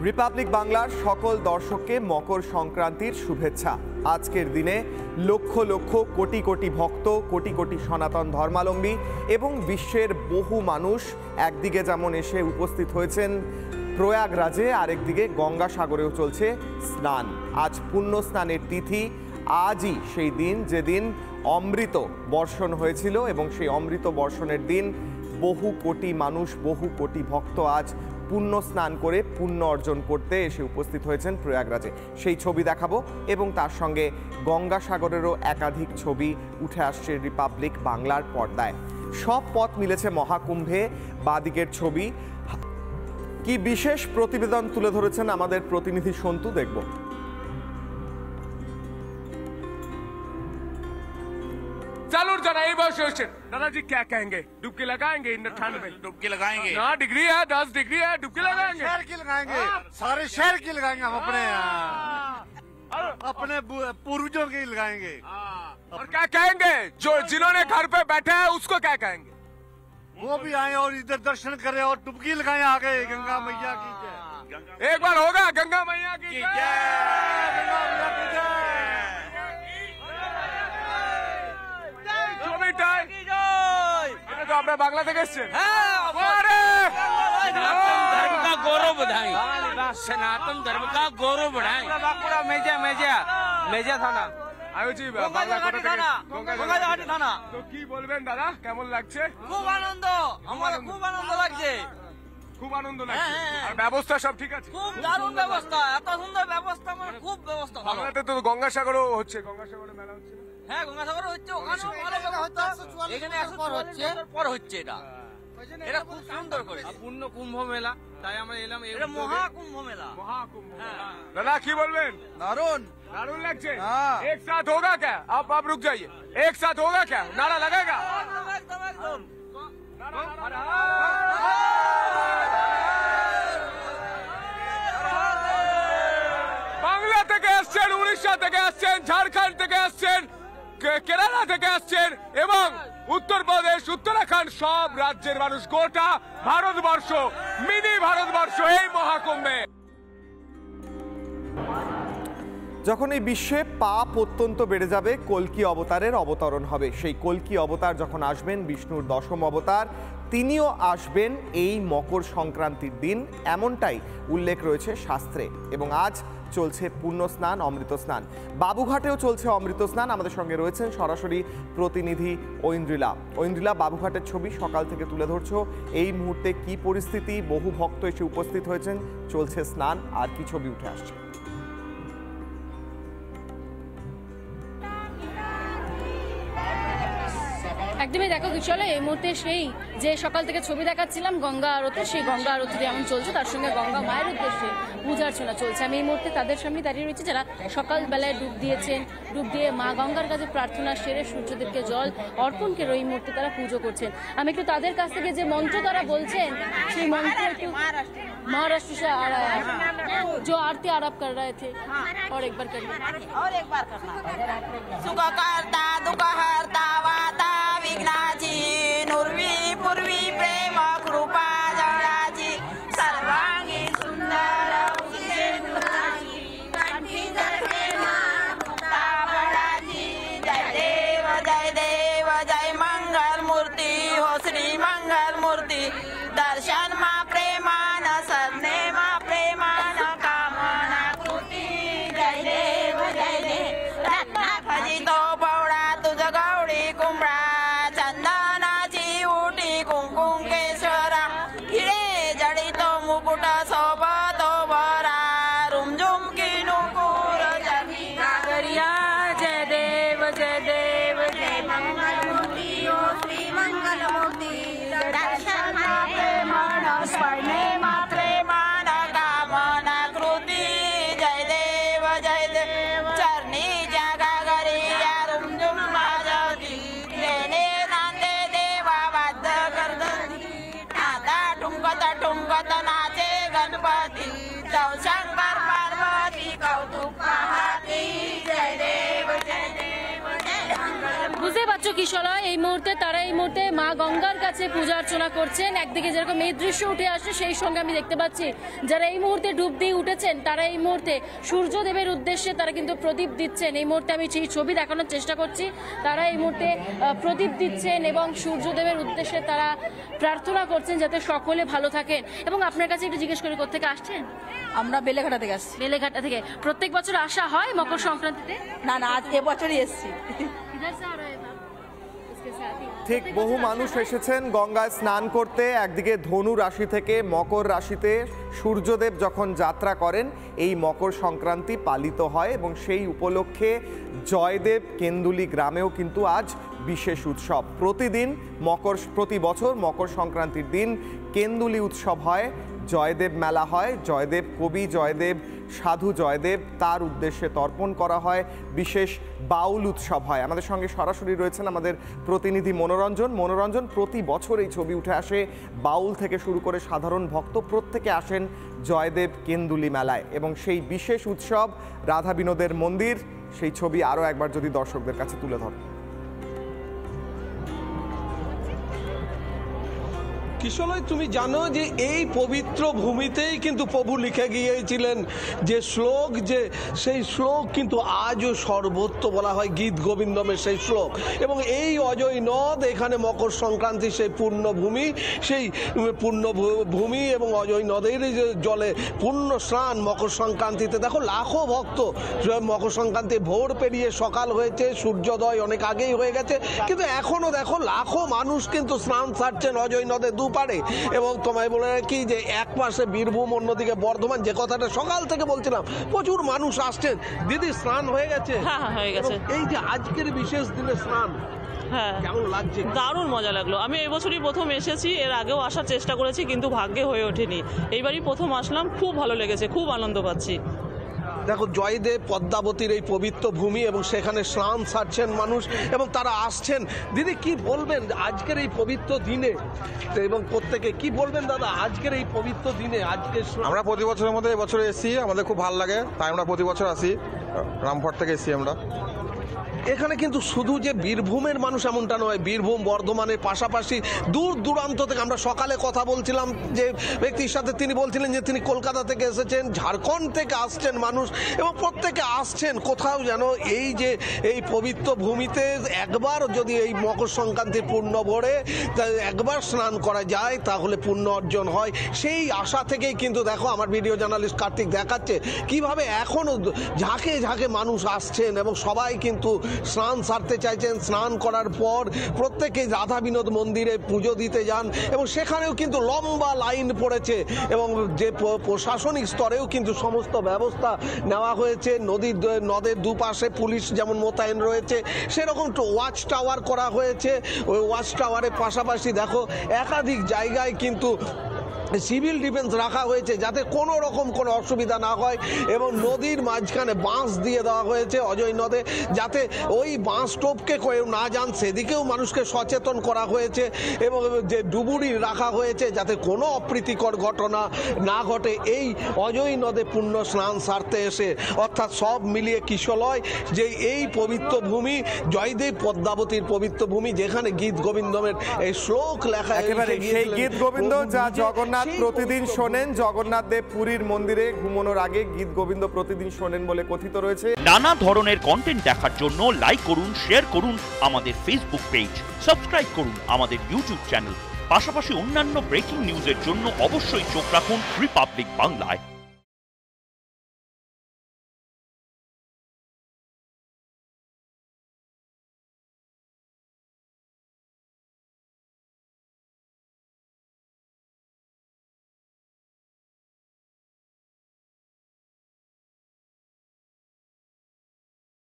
Republic বাংলার সকল দর্শককে মকর সংক্রান্তির শুভেচ্ছা। আজকের দিনে লক্ষ লক্ষ কোটি কোটি ভক্ত, কোটি কোটি সনাতন ধর্মাবলম্বী এবং বিশ্বের বহু মানুষ একদিকে যেমন এসে উপস্থিত হয়েছেন প্রয়াগরাজে, আরেকদিকে গঙ্গাসাগরেও চলছে স্নান। আজ পুণ্য স্নানের তিথি। আজই সেই দিন যেদিন অমৃত বর্ষণ হয়েছিল এবং সেই অমৃত বর্ষণের দিন বহু কোটি মানুষ, বহু কোটি ভক্ত আজ পুণ্য স্নান করে পুণ্য অর্জন করতে এসে উপস্থিত হয়েছেন প্রয়াগরাজে। সেই ছবি দেখাবো এবং তার সঙ্গে গঙ্গাসাগরেরও একাধিক ছবি উঠে আসছে রিপাবলিক বাংলার পর্দায়। সব পথ মিলেছে মহাকুম্ভে, বাদিকের ছবি। কি বিশেষ প্রতিবেদন তুলে ধরেছেন আমাদের প্রতিনিধি সন্তু, দেখব। चालूर जाना ये बहुत क्वेश्चन। दादाजी क्या कहेंगे? डुबकी लगाएंगे इन ठंड में? डुबकी लगाएंगे। 9 डिग्री है, 10 डिग्री है, डुबकी लगाएंगे। शहर की लगाएंगे, सारे शहर की लगाएंगे हम अपने पूर्वजों की लगाएंगे। और क्या कहेंगे जो जिन्होंने घर पे बैठे हैं उसको क्या कहेंगे? वो भी आए और इधर दर्शन करें और डुबकी लगाए आगे गंगा मैया की जय। एक बार होगा गंगा मैया की जय। गंगा मैया की जय। तो आपने बांग्ला থেকে এসেছেন? धर्म का गौरव बढ़ाएं, सनातन धर्म का गौरव बढ़ाएं। बांकुड़ा मेजा थाना আয়ো জি বাংলা কোথা থেকে? গঙ্গাঘাটি থানা। তো কি বলবেন দাদা, কেমন লাগছে? খুব আনন্দ, আমাদের খুব আনন্দ লাগছে। খুব আনন্দ লাগছে। আর ব্যবস্থা সব ঠিক আছে? খুব দারুণ ব্যবস্থা, এত সুন্দর ব্যবস্থা, মানে খুব ব্যবস্থা ভালো। বাংলাতে তো গঙ্গাসাগরও হচ্ছে, গঙ্গাসাগরে মেলা হচ্ছে। হ্যাঁ, গঙ্গাসাগর হচ্ছে, ওখানেও ভালো ব্যবস্থা। এখানে 144 পর হচ্ছে এটা। এটা খুব সুন্দর করে পূর্ণ কুম্ভ মেলা, তাই আমরা এলাম। এটা মহাকুম্ভ মেলা। মহাকুম্ভ মেলা। দাদা কি বলবেন? दारुण दारुण लगছে। हाँ। एक साथ होगा क्या? आप रुक जाइए। एक साथ होगा क्या? नारा लगेगा? একদম একদম। বাংলা থেকে আসছেন, উড়িষ্যা থেকে আসছেন, ঝাড়খণ্ড থেকে আসছেন, কেরালা থেকে আসছেন এবং উত্তরপ্রদেশ, উত্তরাখণ্ড, সব রাজ্যের মানুষ, গোটা ভারতবর্ষ, মিনি ভারতবর্ষ এই মহাকুম্ভে। যখন এই বিশ্বে পাপ অত্যন্ত বেড়ে যাবে, কল্কি অবতারের অবতরণ হবে। সেই কল্কি অবতার যখন আসবেন, বিষ্ণুর দশম অবতার, তিনিও আসবেন এই মকর সংক্রান্তির দিন, এমনটাই উল্লেখ রয়েছে শাস্ত্রে। এবং আজ চলছে পুণ্য স্নান, অমৃত স্নান। বাবুঘাটেও চলছে অমৃত স্নান। আমাদের সঙ্গে রয়েছেন সরাসরি প্রতিনিধি ঐন্দ্রিলা। ঐন্দ্রিলা, বাবুঘাটের ছবি সকাল থেকে তুলে ধরছো। এই মুহূর্তে কি পরিস্থিতি? বহু ভক্ত এসে উপস্থিত হয়েছেন, চলছে স্নান, আর কি ছবি উঠে আসছে? একদমই দেখো চলো, এই মুহূর্তে সেই যে সকাল থেকে ছবি দেখাচ্ছিলাম গঙ্গা আরতি, সেই গঙ্গা আরতি যেমন চলছে, তার সঙ্গে গঙ্গা মায়ের উদ্দেশ্যে পূজা অর্চনা চলছে। আমি এই মুহূর্তে তাদের সামনে দাঁড়িয়ে রয়েছি যারা সকালবেলায় ডুব দিয়েছেন, ডুব দিয়ে মা গঙ্গার কাছে প্রার্থনা সেরে সূর্যদেবকে জল অর্পণ করে এই মুহূর্তে তারা পুজো করছেন। আমি একটু তাদের কাছ থেকে যে মন্ত্র তারা বলছেন সেই মন্ত্র একটু महाराष्ट्र से आ रहा है, जो आरती आरोप कर रहे थे, और एक बार करिए। और एक बार करना। सुख करता दुख हरता वाता विघ्नाची, नुर्वी पूर्वी प्रेम कृपा जळाची, सर्वांगी सुंदर उज्जैनाची, कंठी धरते मुक्ता बळाची। जय देव जय मंगल मूर्ती, हो श्री मंगल मूर्ती। दर्शन मा प्रेमान, सरने मा प्रेमान, कामना कृती। जय देव रत्ना खजितो पवडा, तुझ गवडी कुंभळा, चंदनाची उटी कुंकुम केशरा, हिरे जडितो मुकुट सोबतो बरा, रुमझुम की नुपुर जगी नागरिया। जय देव जय मंगल मूर्ती, ओ श्री मंगल मूर्ती। दर्शन मा प्रेमान, स्वर्णे मा प्रेमान, कामना कृती। जय देव चरणी जागा गरी, रुमझुम वाजवती, देणे नांदे देवा वाद्य करती, नादा ठुमकत नाचे गणपती, शंकर पार्वती कौतुक पाहती। जय देव जय मंगल। বুঝতে শুধুমাত্র কিশলয়, এই মুহূর্তে মা গঙ্গার কাছে পূজা অর্চনা করছেন। একদিকে যেরকম এই দৃশ্য উঠে আসছে, সেই সঙ্গে আমি দেখতে পাচ্ছি যারা এই মুহূর্তে ডুব দিয়ে উঠেছেন তারা এই মুহূর্তে সূর্যদেবের উদ্দেশ্যে তারা কিন্তু প্রদীপ দিচ্ছেন। এই মুহূর্তে আমি সেই ছবি দেখানোর চেষ্টা করছি। তারা এই মুহূর্তে প্রদীপ দিচ্ছেন এবং সূর্যদেবের উদ্দেশ্যে তারা প্রার্থনা করছেন যাতে সকলে ভালো থাকেন। এবং আপনার কাছে একটু জিজ্ঞেস করি, কোথেকে আসছেন? আমরা বেলেঘাটা থেকে আসছি। বেলেঘাটা থেকে প্রত্যেক বছর আসা হয় মকর সংক্রান্তিতে? না না, আজ এবছরই এসেছি। ঠিক বহু মানুষ এসেছেন গঙ্গায় স্নান করতে। একদিকে ধনু রাশি থেকে মকর রাশিতে সূর্যদেব যখন যাত্রা করেন এই মকর সংক্রান্তি পালিত হয় এবং সেই উপলক্ষে জয়দেব কেন্দুলি গ্রামেও কিন্তু আজ বিশেষ উৎসব। প্রতি বছর মকর সংক্রান্তির দিন কেন্দুলি উৎসব হয়, জয়দেব মেলা হয়, জয়দেব কবি জয়দেব সাধু জয়দেব তার উদ্দেশ্যে তর্পণ করা হয়, বিশেষ বাউল উৎসব হয়। আমাদের সঙ্গে সরাসরি রয়েছেন আমাদের প্রতিনিধি মনোরঞ্জন। প্রতি বছর এই ছবি উঠে আসে, বাউল থেকে শুরু করে সাধারণ ভক্ত প্রত্যেকে আসেন জয়দেব কেন্দুলি মেলায় এবং সেই বিশেষ উৎসব রাধা বিনোদের মন্দির, সেই ছবি আরও একবার যদি দর্শকদের কাছে তুলে ধরেন। কিশলয়, তুমি জানো যে এই পবিত্র ভূমিতেই কিন্তু প্রভু লিখে গিয়েছিলেন যে শ্লোক, যে সেই শ্লোক কিন্তু আজও সর্বত্র বলা হয় গীত গোবিন্দমের সেই শ্লোক। এবং এই অজয় নদ এখানে মকর সংক্রান্তি সেই পূর্ণভূমি, সেই পূর্ণভূমি এবং অজয় নদের জলে পূর্ণ স্নান মকর সংক্রান্তিতে। দেখো লাখো ভক্ত, মকর সংক্রান্তি ভোর পেরিয়ে সকাল হয়েছে, সূর্যোদয় অনেক আগেই হয়ে গেছে, কিন্তু এখনো দেখো লাখো মানুষ কিন্তু স্নান সারছেন অজয় নদে পারে। এবং তোমায় বলে রাখি যে এক পাশে বীরভূম, অন্যদিকে বর্ধমান, যে কথাটা সকাল থেকে বলছিলাম, প্রচুর মানুষ আসছেন। দিদি, স্নান হয়ে গেছে? হ্যাঁ হয়ে গেছে। এই যে আজকের বিশেষ দিনে স্নান, হ্যাঁ কেমন লাগছে? দারুণ মজা লাগলো। আমি এবছরই প্রথম এসেছি, এর আগেও আসার চেষ্টা করেছি কিন্তু ভাগ্যে হয়ে ওঠেনি। এইবারই প্রথম আসলাম, খুব ভালো লেগেছে, খুব আনন্দ পাচ্ছি। দেখো জয়দেব পদ্মাবতীর এই পবিত্র ভূমি এবং সেখানে স্নান সারছেন মানুষ এবং তারা আসছেন। দিদি, কি বলবেন আজকের এই পবিত্র দিনে এবং প্রত্যেকে কি বলবেন দাদা আজকের এই পবিত্র দিনে? আজকে আমরা প্রতি বছরের মধ্যে এবছরে এসেছি, আমাদের খুব ভালো লাগে, তাই আমরা প্রতি বছর আসি। রামপুর থেকে এসেছি আমরা। এখানে কিন্তু শুধু যে বীরভূমের মানুষ এমনটা নয়, বীরভূম বর্ধমানের পাশাপাশি দূর দূরান্ত থেকে, আমরা সকালে কথা বলছিলাম যে ব্যক্তির সাথে, তিনি বলছিলেন যে তিনি কলকাতা থেকে এসেছেন, ঝাড়খণ্ড থেকে আসছেন মানুষ এবং প্রত্যেকে আসছেন কোথাও যেন এই যে এই পবিত্র ভূমিতে একবার যদি এই মকর সংক্রান্তির পূর্ণ ভরে একবার স্নান করা যায় তাহলে পুণ্য অর্জন হয়, সেই আশা থেকেই কিন্তু দেখো আমার ভিডিও জার্নালিস্ট কার্তিক দেখাচ্ছে কিভাবে এখনও ঝাঁকে ঝাঁকে মানুষ আসছেন এবং সবাই কিন্তু স্নান সারতে চাইছেন। স্নান করার পর প্রত্যেকে রাধা বিনোদ মন্দিরে পুজো দিতে যান এবং সেখানেও কিন্তু লম্বা লাইন পড়েছে এবং যে প্রশাসনিক স্তরেও কিন্তু সমস্ত ব্যবস্থা নেওয়া হয়েছে। নদের দুপাশে পুলিশ যেমন মোতায়েন রয়েছে, সেরকম ওয়াচ টাওয়ার করা হয়েছে। ওই ওয়াচ টাওয়ারের পাশাপাশি দেখো একাধিক জায়গায় কিন্তু সিভিল ডিফেন্স রাখা হয়েছে যাতে কোনো রকম কোনো অসুবিধা না হয় এবং নদীর মাঝখানে বাঁশ দিয়ে দেওয়া হয়েছে অজয় নদে, যাতে ওই বাঁশ টোপকে কেউ না যান সেদিকেও মানুষকে সচেতন করা হয়েছে এবং যে ডুবুরি রাখা হয়েছে যাতে কোনো অপ্রীতিকর ঘটনা না ঘটে এই অজয় নদে পুণ্য স্নান সারতে এসে। অর্থাৎ সব মিলিয়ে কিশলয় যে এই পবিত্র ভূমি জয়দেব পদ্মাবতীর পবিত্র ভূমি, যেখানে গীত গোবিন্দমের এই শ্লোক লেখা, একেবারে সেই গীত গোবিন্দ যা জগন্নাথ প্রতিদিন শোনেন। জগন্নাথ দেব পুরীর মন্দিরে ঘুমানোর আগে গীত গোবিন্দ প্রতিদিন শোনেন বলে কথিত রয়েছে। নানা ধরনের কন্টেন্ট দেখার জন্য লাইক করুন, শেয়ার করুন আমাদের ফেসবুক পেজ, সাবস্ক্রাইব করুন আমাদের ইউটিউব চ্যানেল। পাশাপাশি অন্যান্য ব্রেকিং নিউজের জন্য অবশ্যই চোখ রাখুন রিপাবলিক বাংলায়।